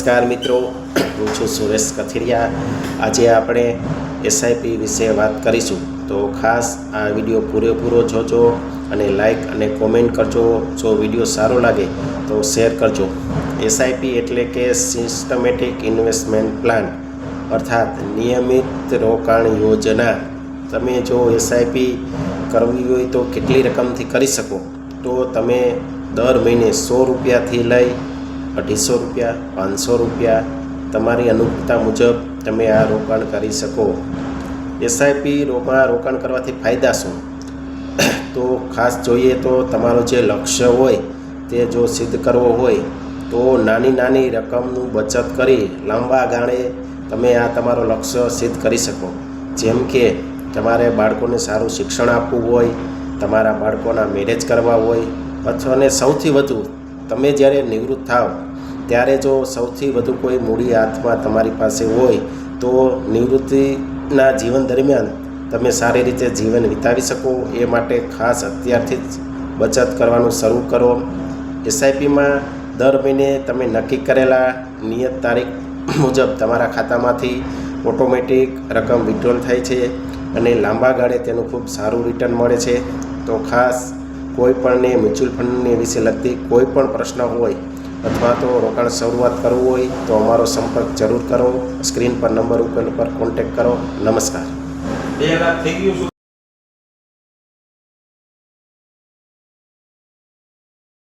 નમસ્કાર મિત્રો, હું છું સુરેશ કથિરિયા। આજે આપણે એસઆઈપી વિશે વાત કરીશું, તો ખાસ આ વિડીયો પૂરેપૂરો જોજો અને લાઈક અને કોમેન્ટ કરજો। જો વિડીયો સારો લાગે તો શેર કરજો। એસઆઈપી એટલે કે સિસ્ટમેટિક ઇન્વેસ્ટમેન્ટ પ્લાન અર્થાત નિયમિત રોકાણ યોજના। તમે જો એસઆઈપી કરવી હોય તો કેટલી રકમથી કરી શકો, તો તમે દર મહિને 100 રૂપિયાથી લઈ 250 રૂપિયા, 500 રૂપિયા તમારી અનુકૂળતા મુજબ તમે આ રોકાણ કરી શકો। એસઆઈપીમાં રોકાણ કરવાથી ફાયદા શું? તો ખાસ જોઈએ તો તમારો જે લક્ષ્ય હોય તે જો સિદ્ધ કરવો હોય તો નાની નાની રકમનું બચત કરી લાંબા ગાળે તમે આ તમારો લક્ષ્ય સિદ્ધ કરી શકો। જેમ કે તમારે બાળકોને સારું શિક્ષણ આપવું હોય, તમારા બાળકોના મેરેજ કરવા હોય, અથવા ને સૌથી વધુ તમે જ્યારે નિવૃત્ત થાવ ત્યારે જો સૌથી વધુ કોઈ મૂડી હાથમાં તમારી પાસે હોય તો નિવૃત્તિના જીવન દરમિયાન તમે સારી રીતે જીવન વિતાવી શકો। એ માટે ખાસ અત્યારથી જ બચત કરવાનું શરૂ કરો। એસઆઈપીમાં દર મહિને તમે નક્કી કરેલા નિયત તારીખ મુજબ તમારા ખાતામાંથી ઓટોમેટિક રકમ વિડ્રોલ થાય છે અને લાંબા ગાળે તેનું ખૂબ સારું રિટર્ન મળે છે। તો ખાસ કોઈ પણને મ્યુચ્યુઅલ ફંડની વિશે લગતી કોઈ પણ પ્રશ્ન હોય અથવા તો રોકાણ શરૂઆત કરવું હોય તો અમારો સંપર્ક જરૂર કરો। સ્ક્રીન પર નંબર ઉપર કોન્ટેક્ટ કરો। નમસ્કાર। 2 લાખ થઈ ગયું।